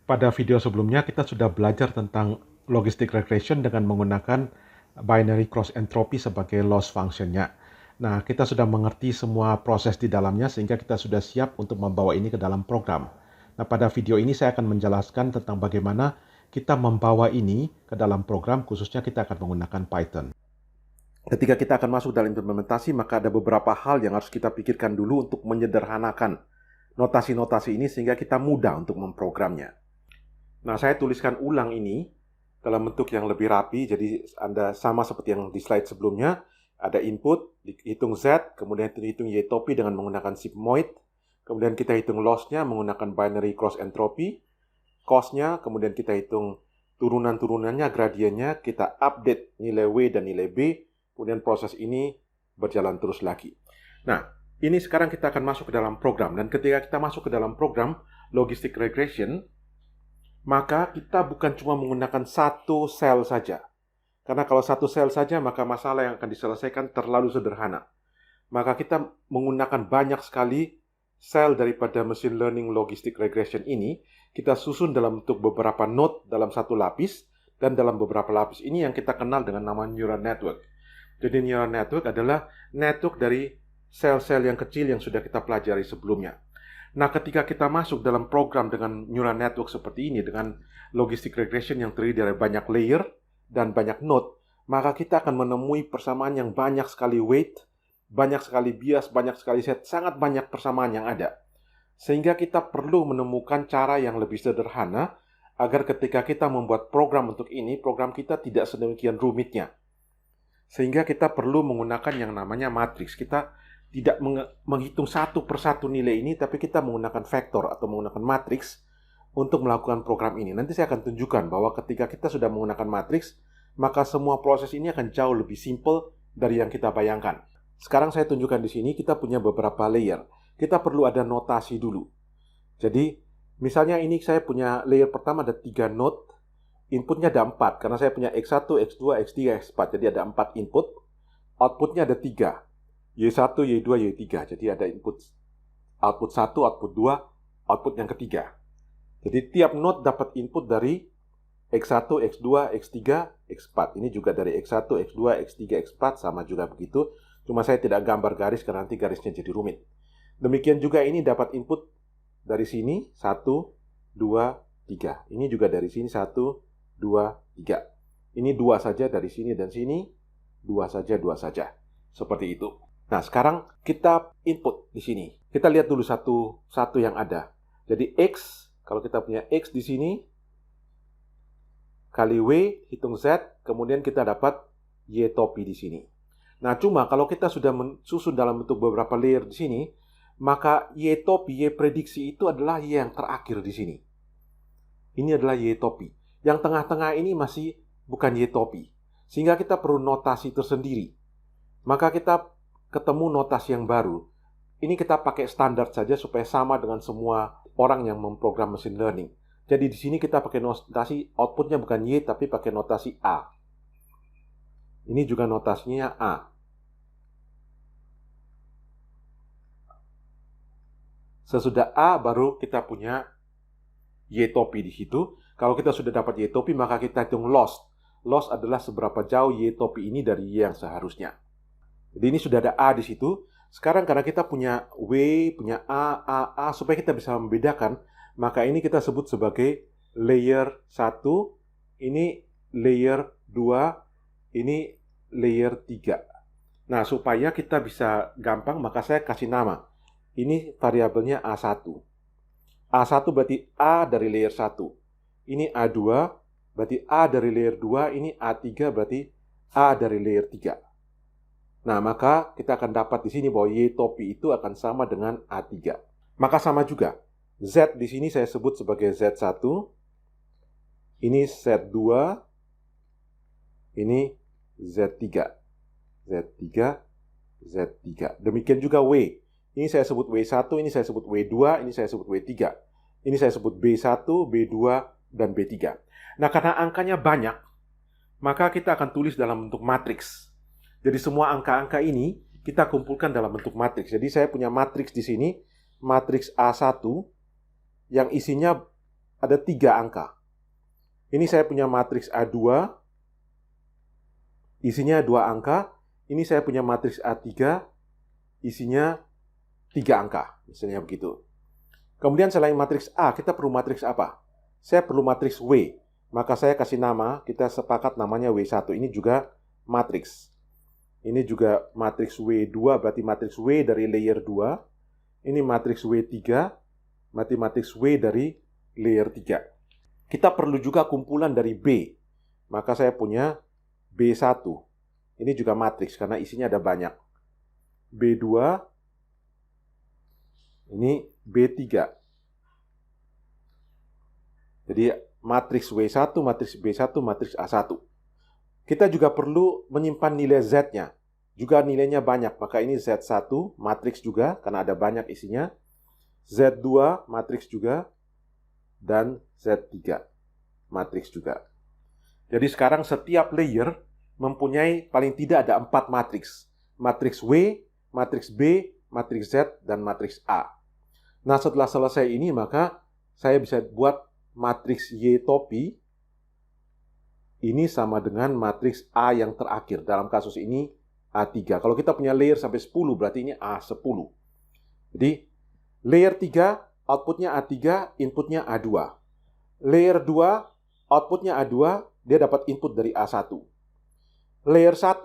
Pada video sebelumnya kita sudah belajar tentang logistic regression dengan menggunakan binary cross entropy sebagai loss functionnya. Nah, kita sudah mengerti semua proses di dalamnya sehingga kita sudah siap untuk membawa ini ke dalam program. Nah, pada video ini saya akan menjelaskan tentang bagaimana kita membawa ini ke dalam program, khususnya kita akan menggunakan Python. Ketika kita akan masuk dalam implementasi, maka ada beberapa hal yang harus kita pikirkan dulu untuk menyederhanakan notasi-notasi ini sehingga kita mudah untuk memprogramnya. Nah, saya tuliskan ulang ini dalam bentuk yang lebih rapi, jadi Anda sama seperti yang di slide sebelumnya, ada input, dihitung Z, kemudian dihitung Y topi dengan menggunakan sigmoid, kemudian kita hitung loss-nya menggunakan binary cross entropy, cost-nya, kemudian kita hitung turunan-turunannya, gradiennya, kita update nilai W dan nilai B, kemudian proses ini berjalan terus lagi. Nah, ini sekarang kita akan masuk ke dalam program, dan ketika kita masuk ke dalam program logistic regression, maka kita bukan cuma menggunakan satu sel saja. Karena kalau satu sel saja, maka masalah yang akan diselesaikan terlalu sederhana. Maka kita menggunakan banyak sekali sel daripada machine learning logistic regression ini, kita susun dalam bentuk beberapa node dalam satu lapis, dan dalam beberapa lapis ini yang kita kenal dengan nama neural network. Jadi neural network adalah network dari sel-sel yang kecil yang sudah kita pelajari sebelumnya. Nah, ketika kita masuk dalam program dengan neural network seperti ini, dengan logistic regression yang terdiri dari banyak layer dan banyak node, maka kita akan menemui persamaan yang banyak sekali weight, banyak sekali bias, banyak sekali set, sangat banyak persamaan yang ada. Sehingga kita perlu menemukan cara yang lebih sederhana, agar ketika kita membuat program untuk ini, program kita tidak sedemikian rumitnya. Sehingga kita perlu menggunakan yang namanya matriks. Kita tidak menghitung satu persatu nilai ini, tapi kita menggunakan vektor atau menggunakan matriks untuk melakukan program ini. Nanti saya akan tunjukkan bahwa ketika kita sudah menggunakan matriks, maka semua proses ini akan jauh lebih simple dari yang kita bayangkan. Sekarang saya tunjukkan di sini, kita punya beberapa layer. Kita perlu ada notasi dulu. Jadi, misalnya ini saya punya layer pertama ada 3 node, inputnya ada 4, karena saya punya X1, X2, X3, X4, jadi ada 4 input, outputnya ada 3. Y1, Y2, Y3. Jadi ada output 1, output 2, output yang ketiga. Jadi tiap node dapat input dari X1, X2, X3, X4. Ini juga dari X1, X2, X3, X4, sama juga begitu. Cuma saya tidak gambar garis karena nanti garisnya jadi rumit. Demikian juga ini dapat input dari sini 1, 2, 3. Ini juga dari sini 1, 2, 3. Ini 2 saja dari sini dan sini, 2 saja, 2 saja. Seperti itu. Nah, sekarang kita input di sini. Kita lihat dulu satu yang ada. Jadi X, kalau kita punya X di sini, kali W, hitung Z, kemudian kita dapat Y topi di sini. Nah, cuma kalau kita sudah susun dalam bentuk beberapa layer di sini, maka Y topi, Y prediksi itu adalah Y yang terakhir di sini. Ini adalah Y topi. Yang tengah-tengah ini masih bukan Y topi. Sehingga kita perlu notasi tersendiri. Maka kita ketemu notasi yang baru. Ini kita pakai standar saja supaya sama dengan semua orang yang memprogram machine learning. Jadi di sini kita pakai notasi outputnya bukan Y tapi pakai notasi A. Ini juga notasinya A. Sesudah A baru kita punya Y topi di situ. Kalau kita sudah dapat Y topi maka kita hitung loss. Loss adalah seberapa jauh Y topi ini dari Y yang seharusnya. Jadi ini sudah ada A di situ. Sekarang karena kita punya W, punya A, supaya kita bisa membedakan, maka ini kita sebut sebagai layer 1, ini layer 2, ini layer 3. Nah, supaya kita bisa gampang, maka saya kasih nama. Ini variabelnya A1. A1 berarti A dari layer 1. Ini A2, berarti A dari layer 2, ini A3 berarti A dari layer 3. Nah, maka kita akan dapat di sini bahwa Y topi itu akan sama dengan A3. Maka sama juga. Z di sini saya sebut sebagai Z1. Ini Z2. Ini Z3. Z3, Z3. Demikian juga W. Ini saya sebut W1, ini saya sebut W2, ini saya sebut W3. Ini saya sebut B1, B2, dan B3. Nah, karena angkanya banyak, maka kita akan tulis dalam bentuk matriks. Jadi semua angka-angka ini kita kumpulkan dalam bentuk matriks. Jadi saya punya matriks di sini, matriks A1 yang isinya ada 3 angka. Ini saya punya matriks A2, isinya 2 angka. Ini saya punya matriks A3, isinya 3 angka. Misalnya begitu. Kemudian selain matriks A, kita perlu matriks apa? Saya perlu matriks W. Maka saya kasih nama, kita sepakat namanya W1. Ini juga matriks. Ini juga matriks W2, berarti matriks W dari layer 2. Ini matriks W3, berarti matriks W dari layer 3. Kita perlu juga kumpulan dari B. Maka saya punya B1. Ini juga matriks, karena isinya ada banyak. B2, ini B3. Jadi matriks W1, matriks B1, matriks A1. Kita juga perlu menyimpan nilai Z-nya. Juga nilainya banyak, maka ini Z1, matriks juga, karena ada banyak isinya. Z2, matriks juga. Dan Z3, matriks juga. Jadi sekarang setiap layer mempunyai paling tidak ada 4 matriks. Matriks W, matriks B, matriks Z, dan matriks A. Nah, setelah selesai ini, maka saya bisa buat matriks Y topi. Ini sama dengan matriks A yang terakhir. Dalam kasus ini, A3. Kalau kita punya layer sampai 10, berarti ini A10. Jadi, layer 3, outputnya A3, inputnya A2. Layer 2, outputnya A2, dia dapat input dari A1. Layer 1,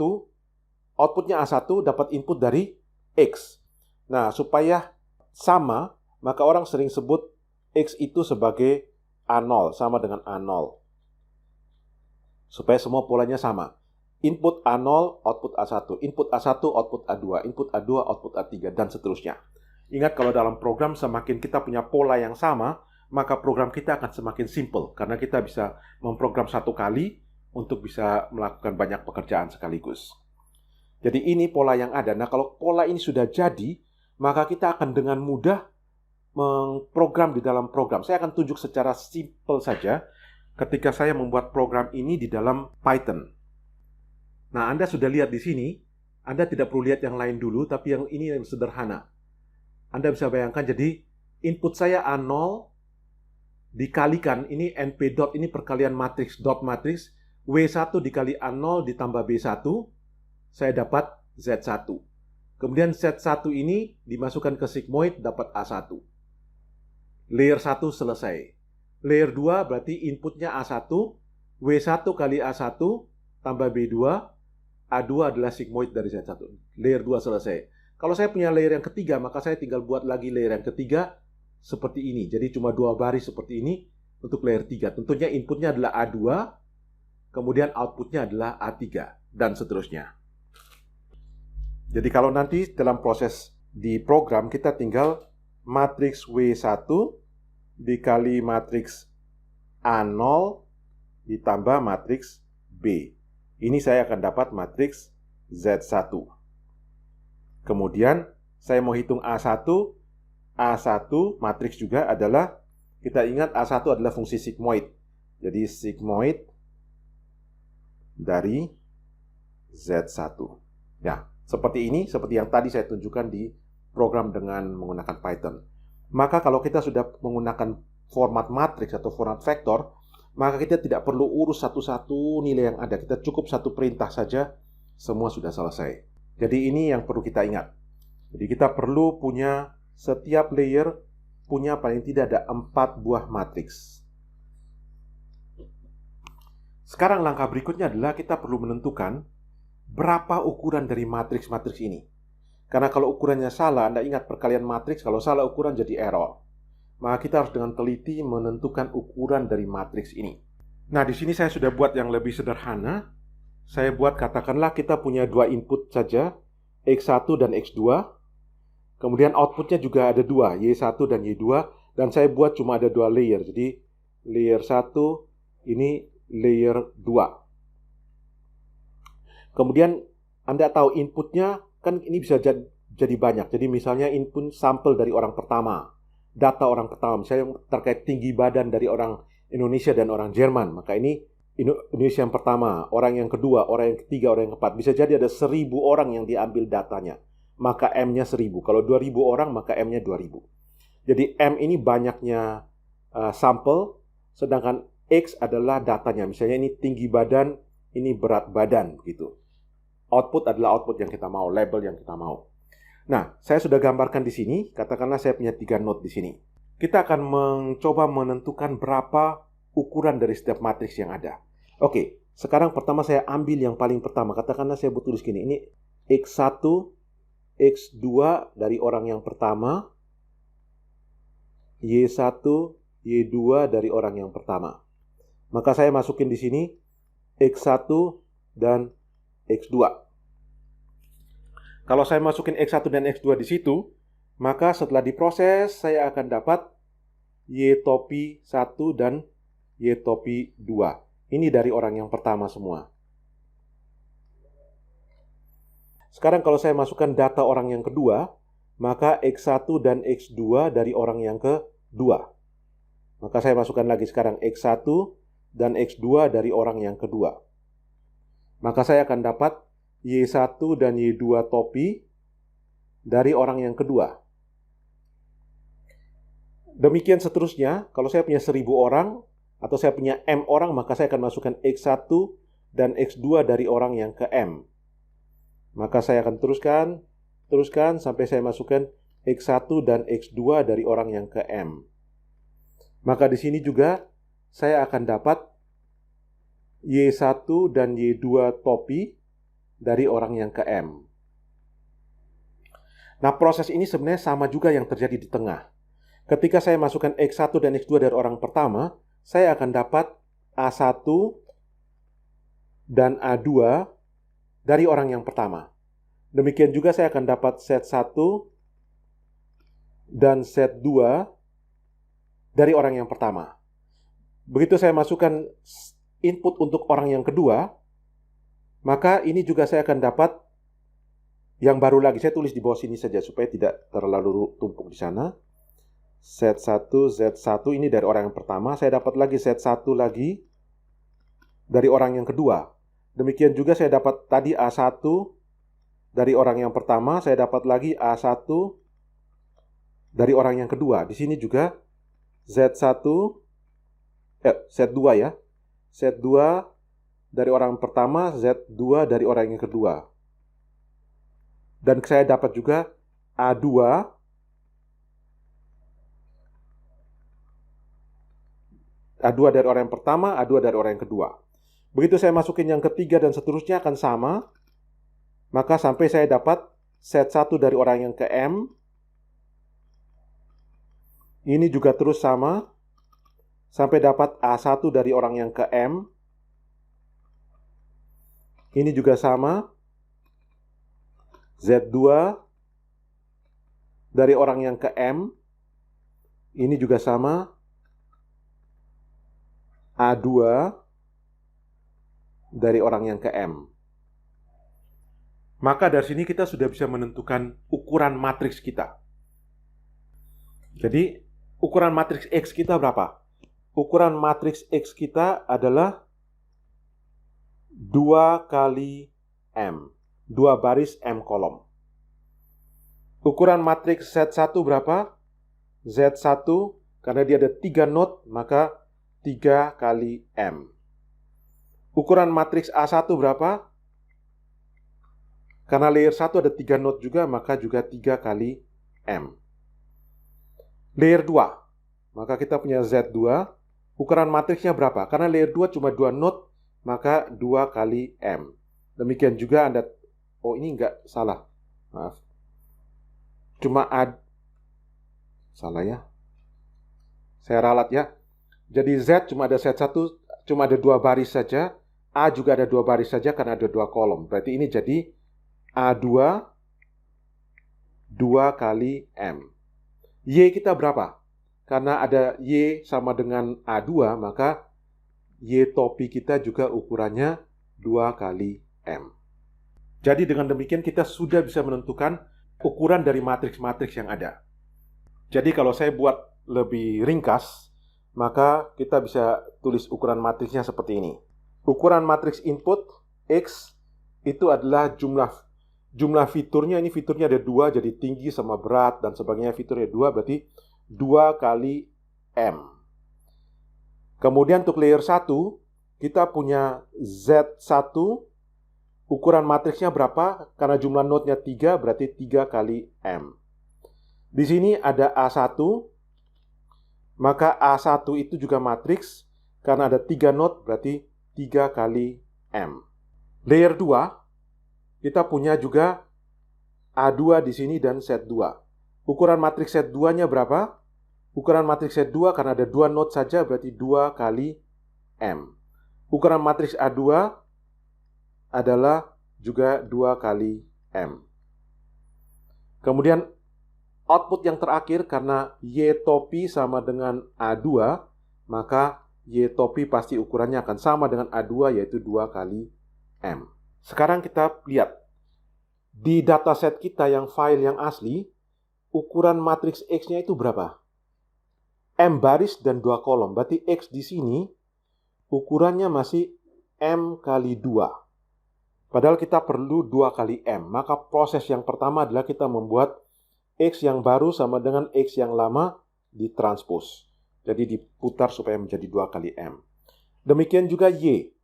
outputnya A1 dapat input dari X. Nah, supaya sama, maka orang sering sebut X itu sebagai A0, sama dengan A0. Supaya semua polanya sama. Input A0, output A1. Input A1, output A2. Input A2, output A3, dan seterusnya. Ingat, kalau dalam program semakin kita punya pola yang sama, maka program kita akan semakin simple. Karena kita bisa memprogram satu kali untuk bisa melakukan banyak pekerjaan sekaligus. Jadi ini pola yang ada. Nah, kalau pola ini sudah jadi, maka kita akan dengan mudah memprogram di dalam program. Saya akan tunjuk secara simple saja ketika saya membuat program ini di dalam Python. Nah, Anda sudah lihat di sini. Anda tidak perlu lihat yang lain dulu, tapi yang ini yang sederhana. Anda bisa bayangkan, jadi input saya A0 dikalikan, ini NP dot, ini perkalian matriks dot matriks, W1 dikali A0 ditambah B1, saya dapat Z1. Kemudian Z1 ini dimasukkan ke sigmoid, dapat A1. Layer 1 selesai. Layer 2 berarti inputnya A1, W1 kali A1 tambah B2, A2 adalah sigmoid dari Z1. Layer 2 selesai. Kalau saya punya layer yang ketiga, maka saya tinggal buat lagi layer yang ketiga seperti ini. Jadi cuma 2 baris seperti ini untuk layer 3. Tentunya inputnya adalah A2, kemudian outputnya adalah A3, dan seterusnya. Jadi kalau nanti dalam proses di program, kita tinggal matriks W1 dikali matriks A0 ditambah matriks B. Ini saya akan dapat matriks Z1. Kemudian saya mau hitung A1. A1 matriks juga adalah, kita ingat A1 adalah fungsi sigmoid. Jadi sigmoid dari Z1. Ya, seperti ini, seperti yang tadi saya tunjukkan di program dengan menggunakan Python. Maka kalau kita sudah menggunakan format matriks atau format vektor, maka kita tidak perlu urus satu-satu nilai yang ada. Kita cukup satu perintah saja, semua sudah selesai. Jadi ini yang perlu kita ingat. Jadi kita perlu punya, setiap layer punya paling tidak ada 4 buah matriks. Sekarang langkah berikutnya adalah kita perlu menentukan berapa ukuran dari matriks-matriks ini. Karena kalau ukurannya salah, Anda ingat perkalian matriks, kalau salah ukuran jadi error. Maka kita harus dengan teliti menentukan ukuran dari matriks ini. Nah, di sini saya sudah buat yang lebih sederhana. Saya buat, katakanlah kita punya 2 input saja, X1 dan X2. Kemudian outputnya juga ada 2, Y1 dan Y2. Dan saya buat cuma ada 2 layer. Jadi layer 1, ini layer 2. Kemudian Anda tahu inputnya, kan ini bisa jadi banyak. Jadi misalnya input sampel dari orang pertama, data orang pertama, misalnya terkait tinggi badan dari orang Indonesia dan orang Jerman, maka ini Indonesia yang pertama, orang yang kedua, orang yang ketiga, orang yang keempat. Bisa jadi ada 1000 orang yang diambil datanya, maka M-nya 1000. Kalau 2000 orang, maka M-nya 2000. Jadi M ini banyaknya sampel, sedangkan X adalah datanya. Misalnya ini tinggi badan, ini berat badan, gitu. Output adalah output yang kita mau, label yang kita mau. Nah, saya sudah gambarkan di sini, katakanlah saya punya 3 node di sini. Kita akan mencoba menentukan berapa ukuran dari setiap matriks yang ada. Oke, sekarang pertama saya ambil yang paling pertama. Katakanlah saya butuh tulis gini, ini X1, X2 dari orang yang pertama, Y1, Y2 dari orang yang pertama. Maka saya masukin di sini X1 dan X2. Kalau saya masukin X1 dan X2 di situ, maka setelah diproses saya akan dapat Y topi 1 dan Y topi 2. Ini dari orang yang pertama semua. Sekarang kalau saya masukkan data orang yang kedua, maka X1 dan X2 dari orang yang kedua. Maka saya masukkan lagi sekarang X1 dan X2 dari orang yang kedua. Maka saya akan dapat Y1 dan Y2 topi dari orang yang kedua. Demikian seterusnya, kalau saya punya 1000 orang, atau saya punya M orang, maka saya akan masukkan X1 dan X2 dari orang yang ke M. Maka saya akan teruskan sampai saya masukkan X1 dan X2 dari orang yang ke M. Maka di sini juga saya akan dapat Y1 dan Y2 topi dari orang yang ke M. Nah, proses ini sebenarnya sama juga yang terjadi di tengah. Ketika saya masukkan X1 dan X2 dari orang pertama, saya akan dapat A1 dan A2 dari orang yang pertama. Demikian juga saya akan dapat set 1 dan set 2 dari orang yang pertama. Begitu saya masukkan input untuk orang yang kedua, maka ini juga saya akan dapat yang baru lagi. Saya tulis di bawah sini saja supaya tidak terlalu tumpuk di sana. Z1, Z1 ini dari orang yang pertama. Saya dapat lagi Z1 lagi dari orang yang kedua. Demikian juga saya dapat tadi A1 dari orang yang pertama. Saya dapat lagi A1 dari orang yang kedua. Di sini juga Z1, Z2 ya. Z2 dari orang pertama, Z2 dari orang yang kedua. Dan saya dapat juga A2 dari orang yang pertama, A2 dari orang yang kedua. Begitu saya masukin yang ketiga dan seterusnya akan sama. Maka sampai saya dapat set 1 dari orang yang ke M. Ini juga terus sama. Sampai dapat A1 dari orang yang ke M. Ini juga sama. Z2 dari orang yang ke M. Ini juga sama. A2 dari orang yang ke M. Maka dari sini kita sudah bisa menentukan ukuran matriks kita. Jadi, ukuran matriks X kita berapa? Ukuran matriks X kita adalah 2 kali M. 2 baris M kolom. Ukuran matriks Z1 berapa? Z1, karena dia ada 3 node, maka 3 kali M. Ukuran matriks A1 berapa? Karena layer 1 ada 3 node juga, maka juga 3 kali M. Layer 2, maka kita punya Z2. Ukuran matriksnya berapa? Karena layer 2 cuma 2 node, maka 2 kali M. Demikian juga Anda, oh ini enggak salah, maaf. Cuma salah ya. Saya ralat ya. Jadi Z cuma ada set 1, cuma ada 2 baris saja. A juga ada 2 baris saja karena ada 2 kolom. Berarti ini jadi A2 2 kali M. Y kita berapa? Karena ada Y sama dengan A2, maka Y topi kita juga ukurannya 2 kali M. Jadi dengan demikian kita sudah bisa menentukan ukuran dari matriks-matriks yang ada. Jadi kalau saya buat lebih ringkas, maka kita bisa tulis ukuran matriksnya seperti ini. Ukuran matriks input X itu adalah jumlah fiturnya. Ini fiturnya ada 2, jadi tinggi sama berat dan sebagainya. Fiturnya 2, berarti 2 kali M. Kemudian untuk layer 1, kita punya Z1, ukuran matriksnya berapa? Karena jumlah node-nya 3, berarti 3 kali M. Di sini ada A1, maka A1 itu juga matriks, karena ada 3 node, berarti 3 kali M. Layer 2, kita punya juga A2 di sini dan Z2. Ukuran matriks Z2-nya berapa? Ukuran matriks Z2 karena ada 2 node saja berarti 2 kali M. Ukuran matriks A2 adalah juga 2 kali M. Kemudian output yang terakhir karena Y topi sama dengan A2, maka Y topi pasti ukurannya akan sama dengan A2 yaitu 2 kali M. Sekarang kita lihat. Di dataset kita yang file yang asli, ukuran matriks X-nya itu berapa? M baris dan 2 kolom. Berarti X di sini ukurannya masih M kali 2. Padahal kita perlu 2 kali M. Maka proses yang pertama adalah kita membuat X yang baru sama dengan X yang lama ditranspose. Jadi diputar supaya menjadi 2 kali M. Demikian juga Y.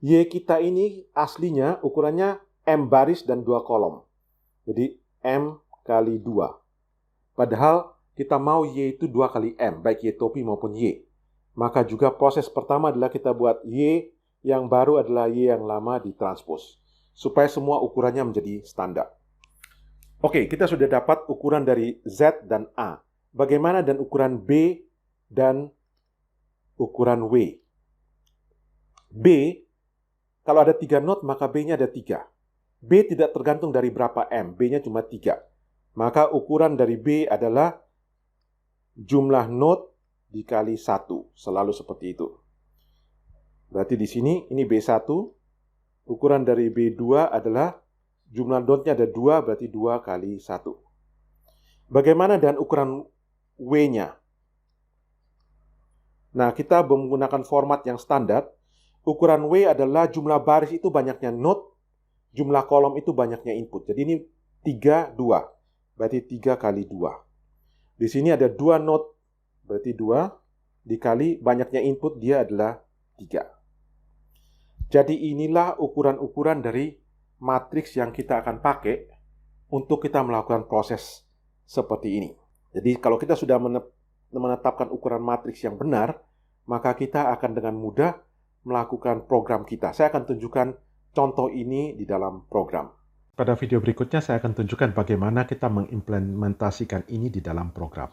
Y kita ini aslinya ukurannya M baris dan 2 kolom. Jadi M kali 2. Padahal kita mau Y itu 2 kali M, baik Y topi maupun Y. Maka juga proses pertama adalah kita buat Y yang baru adalah Y yang lama ditranspose. Supaya semua ukurannya menjadi standar. Oke, kita sudah dapat ukuran dari Z dan A. Bagaimana dan ukuran B dan ukuran W? B, kalau ada 3 node maka B-nya ada 3. B tidak tergantung dari berapa M, B-nya cuma 3. Maka ukuran dari B adalah jumlah node dikali 1, selalu seperti itu. Berarti di sini, ini B1, ukuran dari B2 adalah jumlah node-nya ada 2, berarti 2 kali 1. Bagaimana dengan ukuran W-nya? Nah, kita menggunakan format yang standar. Ukuran W adalah jumlah baris itu banyaknya node, jumlah kolom itu banyaknya input. Jadi ini 3, 2. Berarti 3 kali 2. Di sini ada 2 node, berarti 2. Dikali banyaknya input, dia adalah 3. Jadi inilah ukuran-ukuran dari matriks yang kita akan pakai untuk kita melakukan proses seperti ini. Jadi kalau kita sudah menetapkan ukuran matriks yang benar, maka kita akan dengan mudah melakukan program kita. Saya akan tunjukkan contoh ini di dalam program. Pada video berikutnya saya akan tunjukkan bagaimana kita mengimplementasikan ini di dalam program.